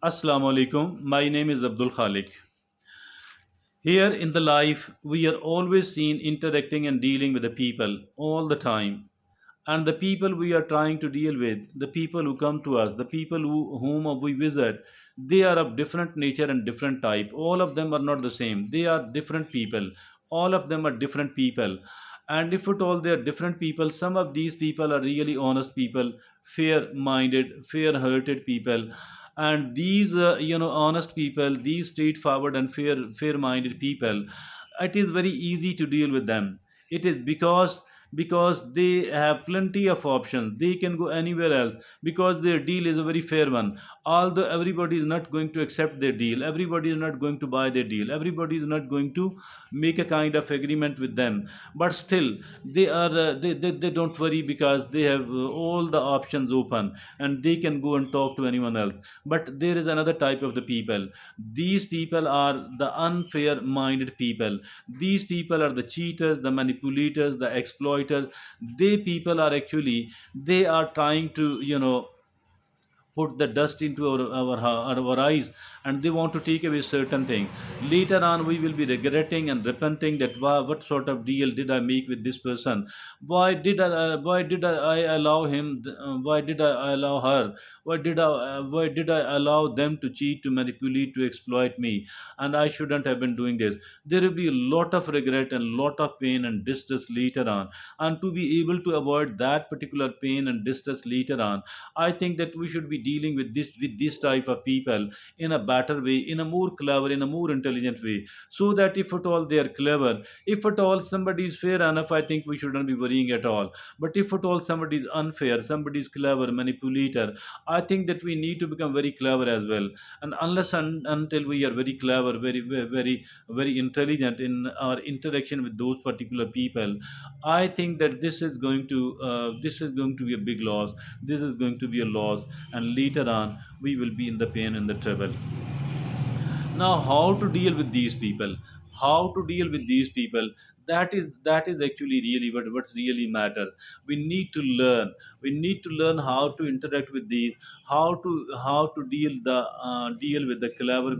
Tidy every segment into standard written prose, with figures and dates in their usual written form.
Assalamu alaikum. My name is Abdul Khalik. Here in the life, we are always seen interacting and dealing with the people all the time. And the people we are trying to deal with, the people who come to us, the people whom we visit, they are of different nature and different type. All of them are not the same. They are different people. All of them are different people. And if at all they are different people, some of these people are really honest people, fair minded, fair hearted people. And these honest people, these straightforward and fair minded people, it is very easy to deal with them. It is because they have plenty of options. They can go anywhere else because their deal is a very fair one. Although everybody is not going to accept their deal, everybody is not going to buy their deal, everybody is not going to make a kind of agreement with them, but still they don't worry because they have all the options open and they can go and talk to anyone else. But there is another type of the people. These people are the unfair minded people. These people are the cheaters, the manipulators, the exploiters. They people are actually, they are trying to put the dust into our eyes, and they want to take away certain things. Later on we will be regretting and repenting that, wow, what sort of deal did I make with this person? Why did I allow him, why did I allow her, why did I allow them to cheat, to manipulate, to exploit me? And I shouldn't have been doing this. There will be a lot of regret and lot of pain and distress later on. And to be able to avoid that particular pain and distress later on, I think that we should be dealing with this type of people in a better way, in a more clever, in a more intelligent way, so that if at all they are clever, if at all somebody is fair enough, I think we shouldn't be worrying at all. But if at all somebody is unfair, somebody is clever, manipulator, I think that we need to become very clever as well. And until we are very clever, very intelligent in our interaction with those particular people, I think that this is going to be a big loss. This is going to be a loss, and later on we will be in the pain and the trouble. Now, how to deal with these people? How to deal with these people? That is actually really what's really matters. We need to learn. We need to learn how to interact with these, how to deal with the clever,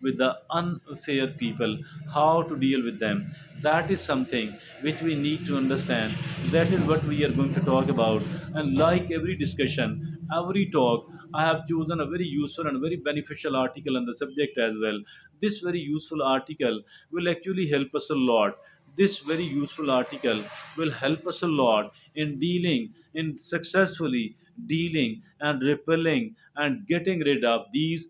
with the unfair people, how to deal with them. That is something which we need to understand. That is what we are going to talk about. And like every discussion, every talk, I have chosen a very useful and very beneficial article on the subject as well. This very useful article will actually help us a lot. This very useful article will help us a lot in dealing, in successfully dealing and repelling and getting rid of these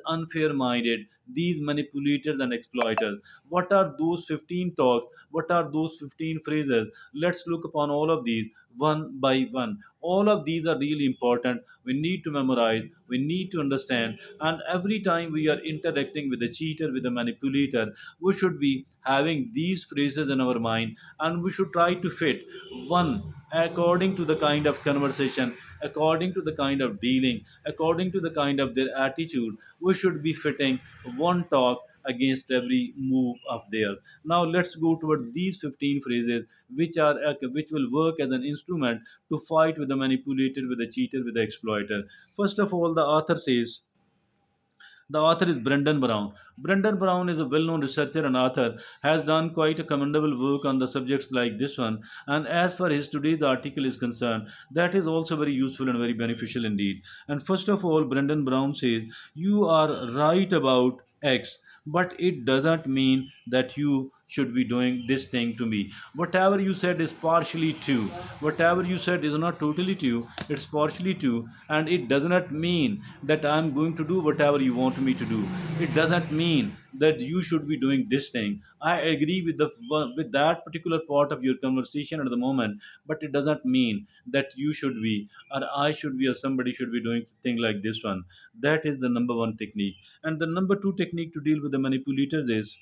unfair minded, these manipulators and exploiters. What are those 15 talks? What are those 15 phrases? Let's look upon all of these one by one. All of these are really important. We need to memorize, we need to understand, and every time we are interacting with a cheater, with a manipulator, we should be having these phrases in our mind, and we should try to fit one according to the kind of conversation, according to the kind of dealing, according to the kind of their attitude. We should be fitting one talk against every move of theirs. Now let's go toward these 15 phrases which will work as an instrument to fight with the manipulator, with the cheater, with the exploiter. First of all, the author is Brendan Brown. Brendan Brown is a well-known researcher and author, has done quite a commendable work on the subjects like this one. And as far as today's article is concerned, that is also very useful and very beneficial indeed. And first of all, Brendan Brown says, you are right about X, but it doesn't mean that you should be doing this thing to me. Whatever you said is partially true. Whatever you said is not totally true, it's partially true, and it does not mean that I'm going to do whatever you want me to do. It doesn't mean that you should be doing this thing. I agree with that particular part of your conversation at the moment, but it doesn't mean that you should be, or I should be, or somebody should be doing thing like this one. That is the number one technique. And the number two technique to deal with the manipulators is,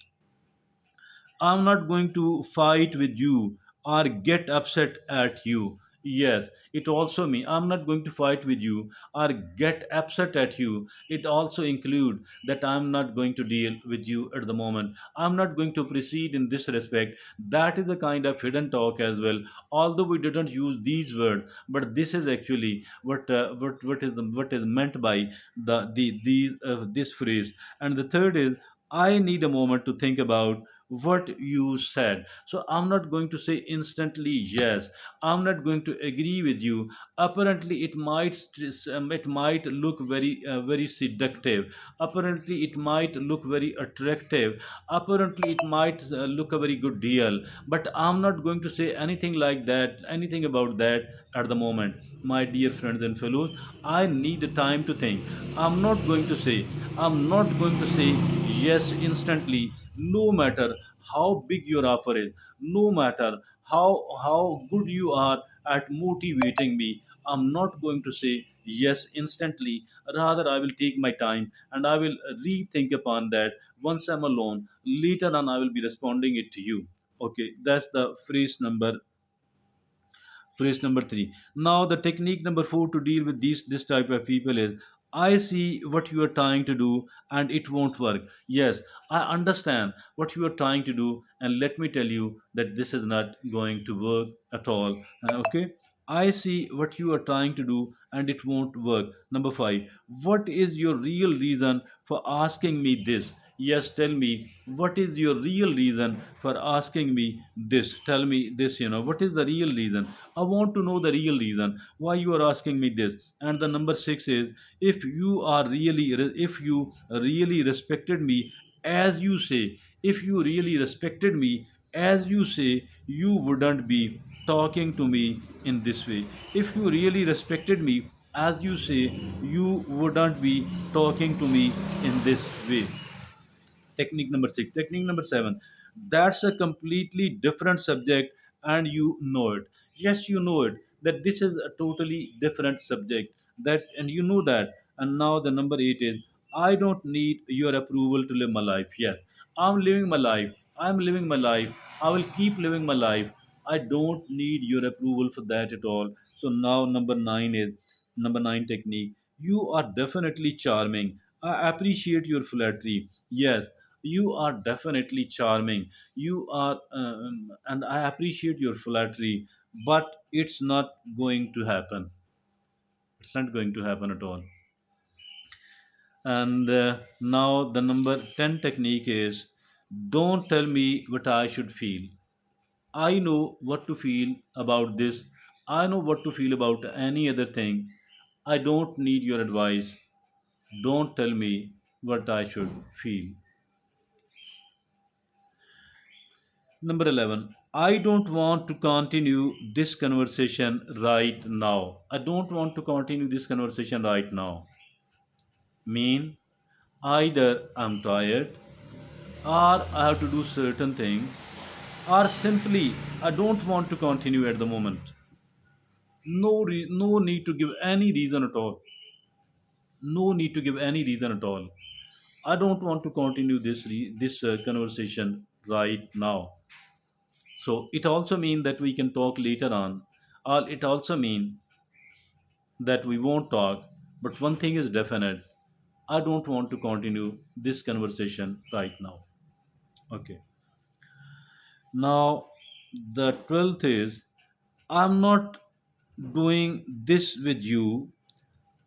I'm not going to fight with you or get upset at you. Yes, it also means I'm not going to fight with you or get upset at you. It also include that I'm not going to deal with you at the moment. I'm not going to proceed in this respect. That is a kind of hidden talk as well. Although we didn't use these words, but this is actually what is meant by this phrase. And the third is I need a moment to think about what you said. So I'm not going to say instantly yes. I'm not going to agree with you. Apparently, it might look very seductive. Apparently, it might look very attractive. Apparently, it might look a very good deal. But I'm not going to say anything like that, anything about that at the moment. My dear friends and fellows, I need time to think. I'm not going to say, I'm not going to say yes instantly, no matter how big your offer is, no matter how good you are at motivating me. I'm not going to say yes instantly. Rather, I will take my time and I will rethink upon that. Once I'm alone later on, I will be responding it to you. Okay, that's the phrase number 3. Now the technique number 4 to deal with this type of people is I see what you are trying to do and it won't work. Yes, I understand what you are trying to do, and let me tell you that this is not going to work at all. Okay, I see what you are trying to do and it won't work. Number 5, what is your real reason for asking me this? Yes, tell me, what is your real reason for asking me this? Tell me this, what is the real reason? I want to know the real reason why you are asking me this. And the number 6 is if you really respected me as you say, if you really respected me as you say, you wouldn't be talking to me in this way. If you really respected me as you say, you wouldn't be talking to me in this way. Technique number 6. Technique number 7, that's a completely different subject and you know it. Yes, you know it, that this is a totally different subject, that and you know that. And now the number 8 is I don't need your approval to live my life. Yes, I'm living my life. I'm living my life. I will keep living my life. I don't need your approval for that at all. So now number 9 technique. You are definitely charming. I appreciate your flattery. Yes, you are definitely charming. You are, and I appreciate your flattery, but it's not going to happen. It's not going to happen at all. And now the number 10 technique is don't tell me what I should feel. I know what to feel about this. I know what to feel about any other thing. I don't need your advice. Don't tell me what I should feel. Number 11. I don't want to continue this conversation right now. I don't want to continue this conversation right now. Mean either I'm tired, or I have to do certain thing, or simply I don't want to continue at the moment. No need to give any reason at all. No need to give any reason at all. I don't want to continue this conversation right now. So it also means that we can talk later on, or it also means that we won't talk. But one thing is definite: I don't want to continue this conversation right now. Okay. Now, the 12th is I'm not doing this with you.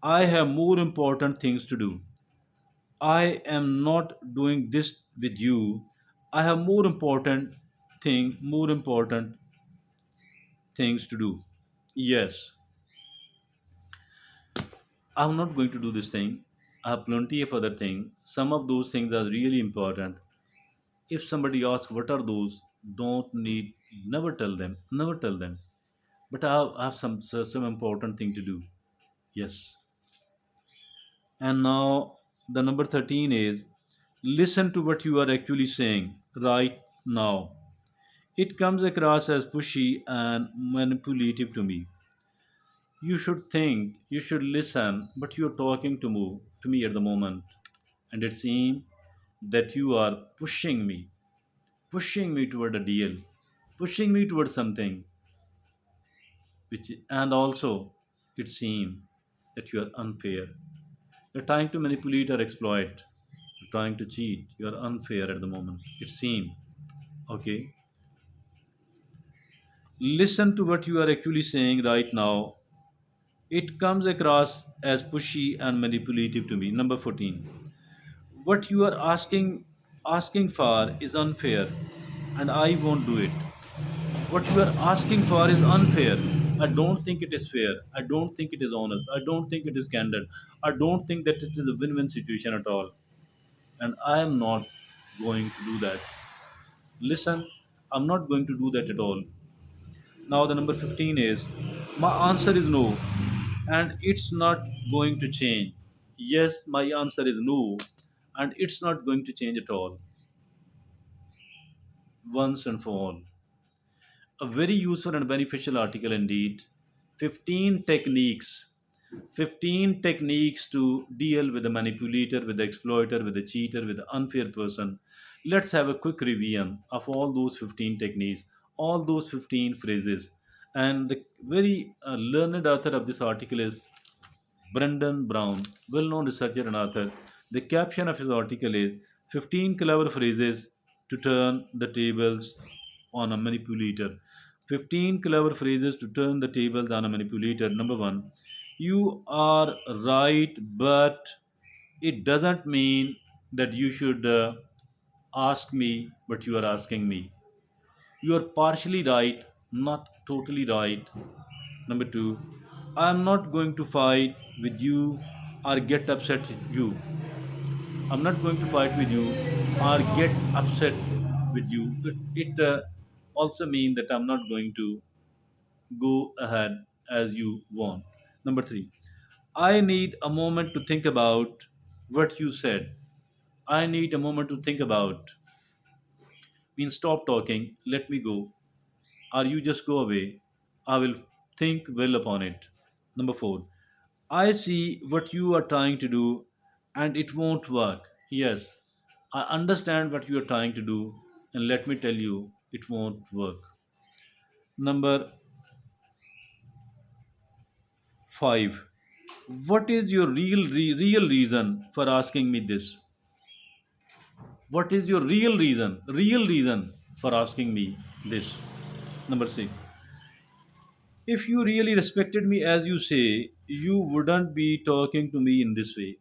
I have more important things to do. I am not doing this with you. I have more important things to do. Yes, I'm not going to do this thing. I have plenty of other things. Some of those things are really important. If somebody asks what are those, don't need never tell them. But I have some important thing to do. Yes. And now the number 13 is listen to what you are actually saying right now. It comes across as pushy and manipulative to me. You should think, you should listen, but you're talking to me at the moment. And it seems that you are pushing me toward a deal, pushing me toward something which and also it seems that you are unfair. You're trying to manipulate or exploit. You're trying to cheat. You're unfair at the moment. It seems. Okay. Listen to what you are actually saying right now. It comes across as pushy and manipulative to me. Number 14. What you are asking for is unfair and I won't do it. What you are asking for is unfair. I don't think it is fair. I don't think it is honest. I don't think it is candid. I don't think that it is a win win situation at all. And I am not going to do that. Listen, I'm not going to do that at all. Now, the number 15 is my answer is no, and it's not going to change. Yes, my answer is no, and it's not going to change at all, once and for all. A very useful and beneficial article indeed. 15 techniques. 15 techniques to deal with the manipulator, with the exploiter, with the cheater, with the unfair person. Let's have a quick revision of all those 15 techniques, all those 15 phrases. And the very learned author of this article is Brendan Brown, well known researcher and author. The caption of his article is 15 clever phrases to turn the tables on a manipulator. 15 clever phrases to turn the tables on a manipulator. Number one, you are right, but it doesn't mean that you should ask me what you are asking me. You are partially right, not totally right. Number two, I am not going to fight with you or get upset with you. I'm not going to fight with you or get upset with you. It also means that I'm not going to go ahead as you want. Number three, I need a moment to think about what you said. I need a moment to think about. Means stop talking, let me go, or you just go away. I will think well upon it. Number four, I see what you are trying to do and it won't work. Yes, I understand what you are trying to do, and let me tell you, it won't work. Number five, what is your real reason for asking me this? What is your real reason for asking me this? Number six, if you really respected me as you say, you wouldn't be talking to me in this way.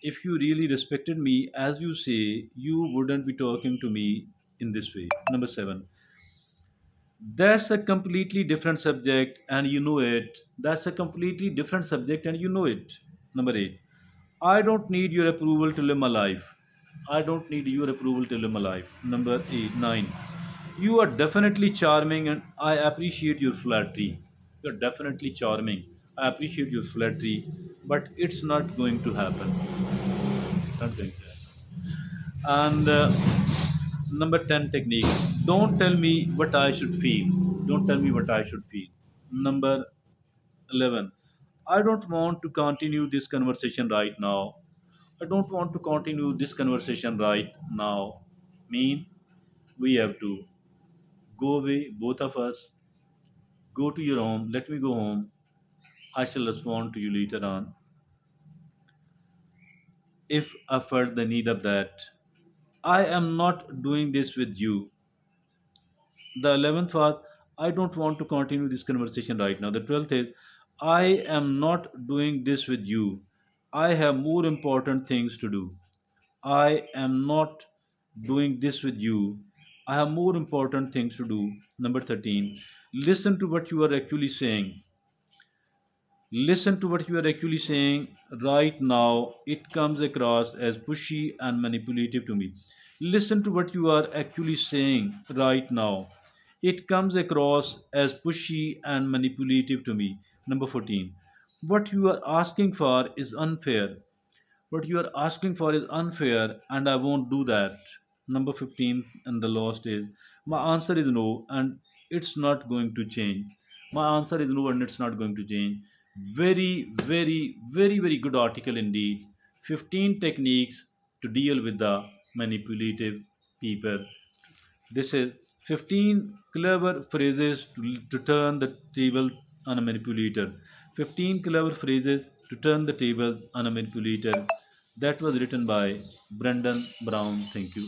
If you really respected me as you say, you wouldn't be talking to me in this way. Number seven, that's a completely different subject and you know it. That's a completely different subject and you know it. Number eight, I don't need your approval to live my life. I don't need your approval to live my life. Number eight, nine, you are definitely charming and I appreciate your flattery. You're definitely charming. I appreciate your flattery, but it's not going to happen. It's not going to happen. And number 10 technique, don't tell me what I should feel. Don't tell me what I should feel. Number 11, I don't want to continue this conversation right now. I don't want to continue this conversation right now. Mean we have to go away, both of us. Go to your home. Let me go home. I shall respond to you later on if I felt the need of that. I am not doing this with you. The 11th was, I don't want to continue this conversation right now. The 12th is, I am not doing this with you. I have more important things to do. I am not doing this with you. I have more important things to do. Number 13, listen to what you are actually saying. Listen to what you are actually saying right now. It comes across as pushy and manipulative to me. Listen to what you are actually saying right now. It comes across as pushy and manipulative to me. Number 14. What you are asking for is unfair. What you are asking for is unfair, and I won't do that. Number 15, and the last is my answer is no, and it's not going to change. My answer is no, and it's not going to change. Very, very, very, very good article indeed. 15 techniques to deal with the manipulative people. This is 15 clever phrases to turn the table on a manipulator. 15 clever phrases to turn the tables on a manipulator. That was written by Brendan Brown. Thank you.